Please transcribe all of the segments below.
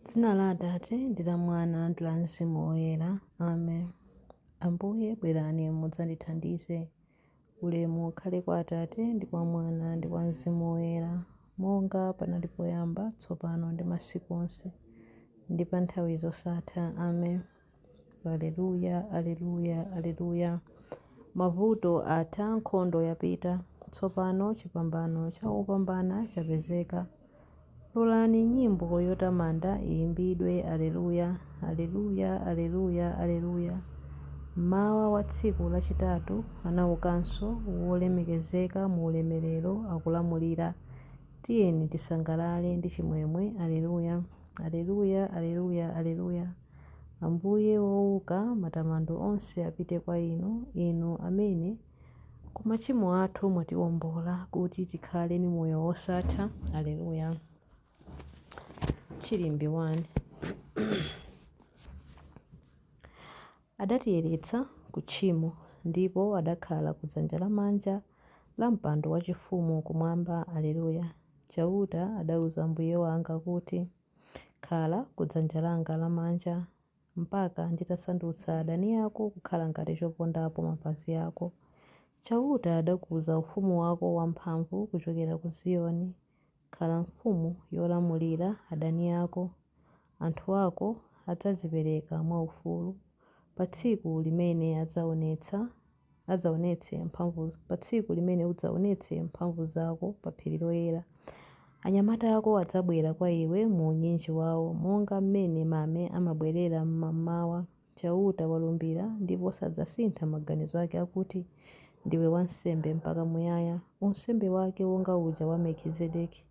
Dzina la Atate ndi la Mwana ndi la Mzimu Woyera. Amen. Ambuye bwerani mudzandithandize. Ulemu ukhale kwa Atate ndi kwa Mwana ndi kwa Mzimu Woyera, monga panali poyamba, tsopano ndi masiku onse, ndi pa nthawi zosatha. Amen. Aleluya, aleluya, aleluya. Mavuto atha, nkhondo yapita, tsopano chipambano cha opambana chapezeka. Lolani nyimbo yotamanda iyimbidwe. Aleluya, aleluya, aleluya, aleluya. Mmawa wa tsiku lachitatu anaukanso wolemekezeka mu ulemerero akulamulira. Tiyeni tisangalale ndi chimwemwe. Aleluya, aleluya, aleluya, aleluya. Ambuye wouka, matamando onse apite kwa inu, inu amene ku machimo athu mwatiwombola kuti tikhale ndi moyo wosatha. Aleluya. Chilimbi 1. Adatiyeretsa ku tchimo ndipo adakhala kudzanja lamanja la mpando wachifumu kumwamba. Aleluya. Chauta adauza mbuye wanga kuti, khala kudzanja langa lamanja mpaka nditasandutsa adani ako kukhala ngati chopondapo mapazi ako. Chauta adakuza ufumu wako wamphamvu kuchokera ku Ziyoni. Khala mfumu yolamulira adani ako. Anthu ako adzazipereka mwaufulu pa tsiku limene udzaonetse mphamvu zako pa phiri loyera. Anyamata ako adzabwera kwa iwe mu unyinji wawo, monga mmene mame amabwerera mmamawa. Chauta walumbira ndipo sadzasintha maganizo ake akuti, ndiwe wansembe mpaka muyaya, unsembe wake wonga uja wa Melikizedeki.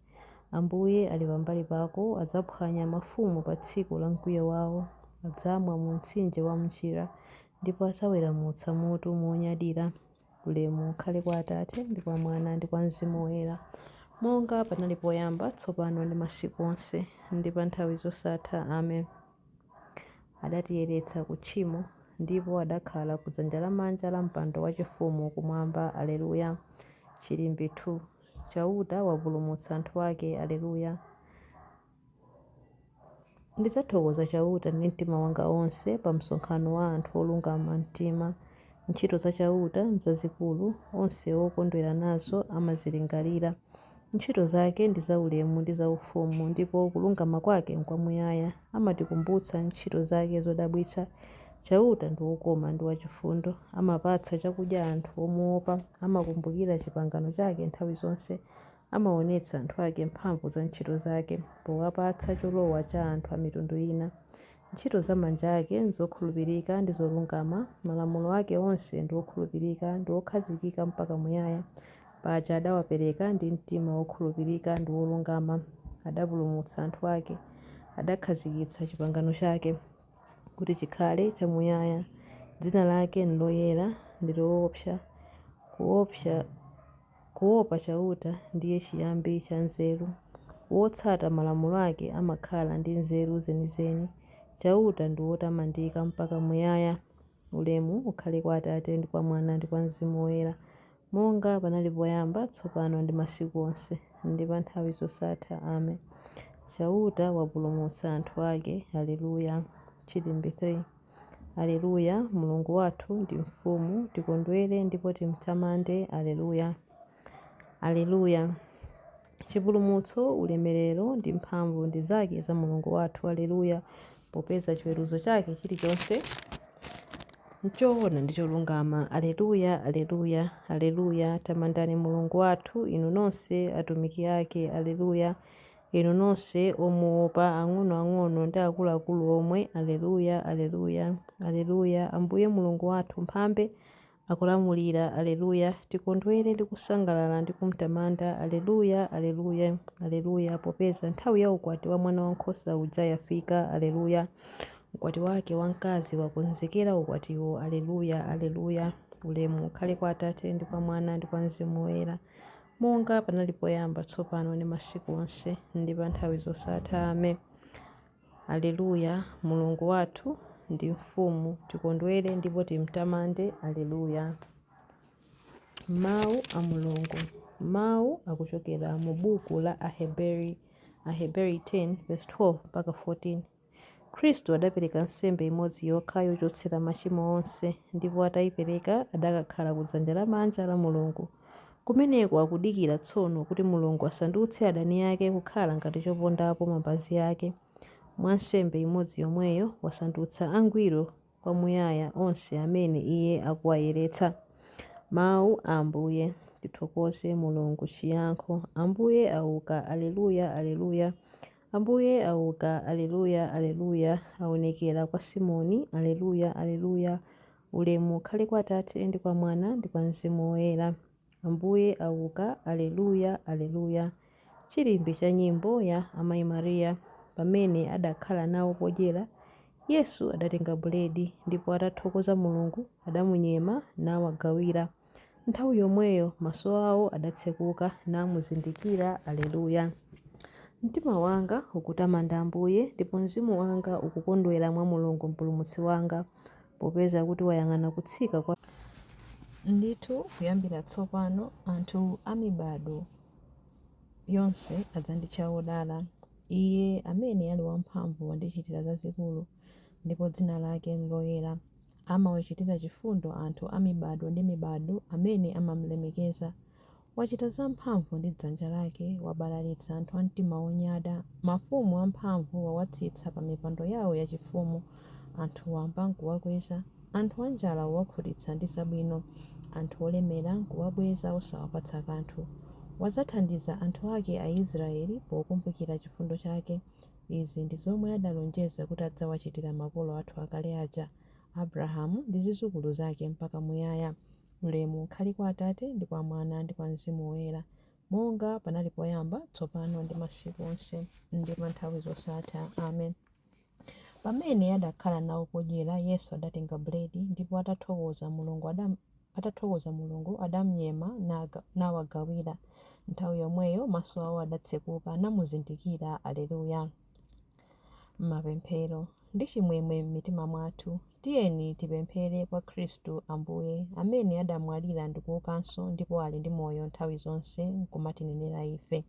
Ambuye ali pambali pako, adzaphwanya mafumu pa tsiku la mkwiyo wawo. Adzamwa mu mtsinje wa mchira ndipo adzaweramutsa mutu monyadira. Ulemu ukhale kwa Atate ndi kwa Mwana ndi kwa Mzimu Woyera, monga panali poyamba, tsopano ndi masiku onse, ndi pa nthawi zosatha. Amen. Adatiyeretsa ku tchimo ndipo adakhala kudzanja lamanja la mpando wachifumu kumwamba. Aleluya. Chilimbi 2. Chauta wapulumutsa anthu ake. Aleluya. Ndidzathokoza Chauta ndi mtima wanga wonse pa msonkhano wa anthu olungama mtima. Ntchito za Chauta nzazikulu, onse okondwera nazo amazilingalira. Ntchito zake ndi zaulemu ndi zaufumu, ndipo kulungama kwake nkwamuyaya. Amatikumbutsa ntchito zake zodabwitsa. Chauta ndi wokoma ndi wachifundo, amapatsa chakudya anthu omuopa. Amakumbukira pangano lake nthawi zonse. Amaonetsa anthu ake mphamvu za ntchito zake, powapatsa cholowa cha anthu a mitundu ina. Ntchito za manja ake nzokhulupirika ndi zolungama. Malamulo ake onse ndi okhulupirika ndi okhazikika mpaka muyaya. Paja adawapereka ndi mtima wokhulupirika ndi wolungama. Adapulumutsa anthu ake, adakhazikitsa pangano chake kuti chikhale chamuyaya. Dzina lake ndi loyera ndi loopsa. Kuopa Chauta ndiye chiyambi cha nzeru. Wotsata malamulo ake amakhala ndi nzeru zenizeni. Chauta ndi wotamandika mpaka muyaya. Ulemu ukhale kwa Atate ndi kwa Mwana ndi kwa Mzimu Woyera, monga panali poyamba, tsopano ndi masiku onse, ndi pa nthawi zosatha. Amen. Chauta wapulumutsa anthu ake. Aleluya. Chilimbi 3. Aleluya. Mulungu wathu ndi mfumu, tikondwere ndipo timtamande. Aleluya. Aleluya. Chipulumutso, ulemerero ndi mphamvu ndi zake za Mulungu wathu. Aleluya. Popeza chiweruzo chake chilichonse nchoona ndi cholungama. Aleluya, aleluya, aleluya. Tamandani Mulungu wathu, inu nonse atumiki ake. Aleluya. Inu nonse omuopa, ang'onoang'ono ndi akuluakulu omwe. Aleluya, aleluya, aleluya. Ambuye Mulungu wathu mphambe akulamulira. Aleluya. Tikondwere ndi kusangalala ndi kumtamanda. Aleluya, aleluya, aleluya. Popeza nthawi ya ukwati wa mwana wankhosa uja yafika. Aleluya. Ukwati wake wamkazi wakonzekera ukwatiwo. Aleluya, aleluya. Ulemu ukhale kwa Atate ndi kwa Mwana ndi kwa Mzimu Woyera, monga panali poyamba, tsopano ndi masiku onse, ndi pa nthawi zosatha. Amen. Aleluya. Mulungu wathu ndi mfumu, tikondwere ndipo timtamande. Aleluya. Mawu a Mulungu. Mawu akuchokera mu buku la Aheberi. Aheberi 10:12 mpaka 14. Khristu adapereka nsembe imodzi yokha yochotsera machimo onse, ndipo atayipereka adakakhala kudzanja lamanja la Mulungu. Kumeneko akudikira tsono kuti Mulungu asandutse adani ake kukhala ngati chopondapo mapazi ake. Mwa nsembe imodzi yomweyo wasandutsa angwiro kwamuyaya onse amene iye akuwayeretsa. Mawu a Ambuye. Tithokoze Mulungu. Chiyankho: Ambuye auka, aleluya, aleluya. Ambuye auka, aleluya, aleluya. Aonekera kwa Simoni, aleluya, aleluya. Ulemu ukhale kwa Atate ndi kwa Mwana ndi kwa Mzimu Woyera. Ambuye auka, aleluya, aleluya. Chilimbi cha nyimbo ya Amayi Mariya. Pamene adakhala nawo podyera, Yesu adatenga buledi ndipo atathokoza Mulungu adamunyema nawagawira. Nthawi yomweyo maso awo adatsekuka namuzindikira, aleluya. Mtima wanga ukutamanda Ambuye, ndipo mzimu wanga ukukondwera mwa Mulungu mpulumutsi wanga, popeza kuti wayang'ana kutsika kwa ndithu. Kuyambira tsopano anthu a mibado yonse adzanditcha wodala. Iye amene ali wamphamvu wandichitira zazikulu, ndipo dzina lake loyera. Amawachitira chifundo anthu a mibado ndi mibado amene amamulemekeza. Wachita zamphamvu ndi dzanja lake, wabalalitsa anthu a mtima wonyada. Mafumu amphamvu wawatsitsa pa mipando yawo yachifumu. Anthu wamba nkuwakweza, anthu anjala wawakhutitsa ndi zabwino. Anthu olemera nkuwabweza osawapatsa kanthu. Wazathandiza anthu ake Aisraeli pokumbukira chifundo chake. Izi ndi zomwe adalonjeza kuti adzawachitira makolo athu akale aja, Abrahamu ndi zidzukulu zake mpaka muyaya. Ulemu ukhale kwa Atate ndi kwa Mwana ndi kwa Mzimu Woyera, monga panali poyamba, tsopano ndi masiku onse ndi pa nthawi zosatha. Amen. Pamene adakhala nawo podyera, Yesu adatenga buledi ndipo atathokoza Mulungu adamunyema nawagawira. Nthawi yomweyo maso awo adatsekuka namuzindikira, aleluya. Mapemphero. Ndi chimwemwe m'mitima mwathu tiyeni tipemphere kwa Khristu Ambuye, amene adamwalira ndi kuukanso ndipo ali ndi moyo nthawi zonse nkumatinenera ife.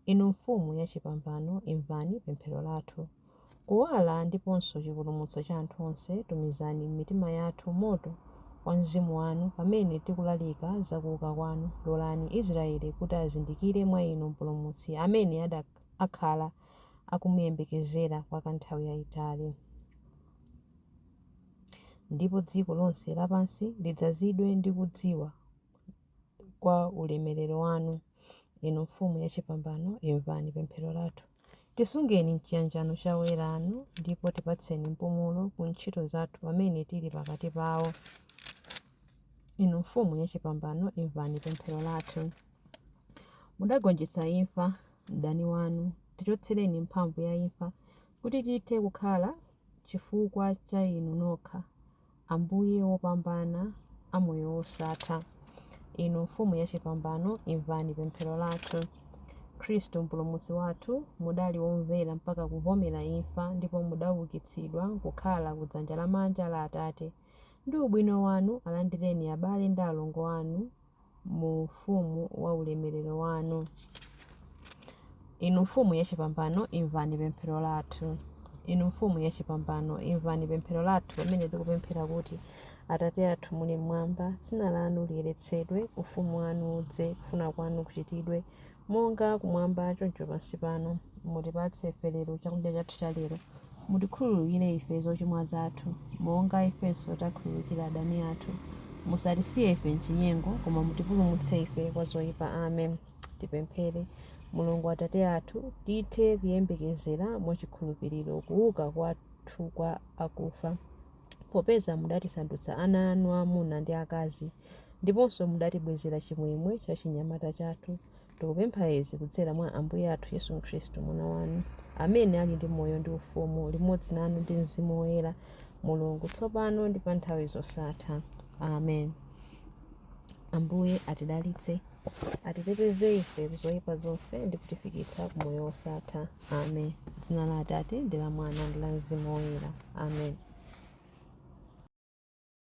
Inu mfumu yachipambano, imvani pemphero lathu. Kuwala ndiponso chipulumutso cha anthu onse, tumizani m'mitima yathu moto wa mzimu wanu pamene tikulalika zakuuka kwanu. Lolani Israeli kuti azindikire mwa inu mpulumutsi amene akhala akumuyembekezera kwa kanthawi yayitali. Ndipo dziko lonse lapansi lidzazidwe ndi kudziwa kwa ulemerero wanu. Inu mfumu yachipambano, imvani pemphero lathu. Tisungeni mchiyanjano cha oyera anu, ndipo tipatseni mpumulo ku ntchito zathu pamene tili pakati pawo. Inu mfumu yachipambano, imvani pemphero lathu. Mudagonjetsa imfa mdani wanu, tichotsereni mphamvu ya imfa kuti tithe kukhala chifukwa cha inu nokha, Ambuye wopambana amoyo wosatha. Inu mfumu yachipambano, imvani pemphero lathu. Khristu mpulumutsi wathu, mudali womvera mpaka kuvomera imfa, ndipo mudaukitsidwa kukhala kudzanja lamanja la Atate. Ndi ubwino wanu alandireni abale ndi alongo anu mu ufumu wa ulemerero wanu. Inu mfumu yachipambano, imvani pemphero lathu. Inu mfumu yachipambano, imvani pemphero lathu pamene tikupemphera kuti: Atate athu muli mmwamba, dzina lanu liyeretsedwe, ufumu wanu udze, kufuna kwanu kuchitidwe monga kumwamba choncho pansi pano. Mutipatse ife lero chakudya chathu cha lero. Mutikhululukire ife zochimwa zathu, monga ifenso takhululukira adani athu. Musatisiye ife mchinyengo, koma mutipulumutse ife kwa zoyipa. Amen. Tipemphere. Mulungu Atate athu, tithe kuyembekezera mwachikhulupiriro kuuka kwathu kwa akufa, popeza mudatisandutsa ana anu amuna ndi akazi, ndiponso mudatibwezera chimwemwe cha chinyamata chathu. Tikupempha izi kudzera mwa Ambuye athu Yesu Khristu mwana wanu, amene ali ndi moyo ndi ufumu limodzi nanu ndi Mzimu Woyera, Mulungu tsopano ndi pa nthawi zosatha. Amen. Ambuye atidalitse, atiteteze ife kuzoyipa zonse ndi kutifikitsa ku moyo wosatha. Amen. Dzina la Atate ndi la Mwana ndi la Mzimu Woyera. Amen.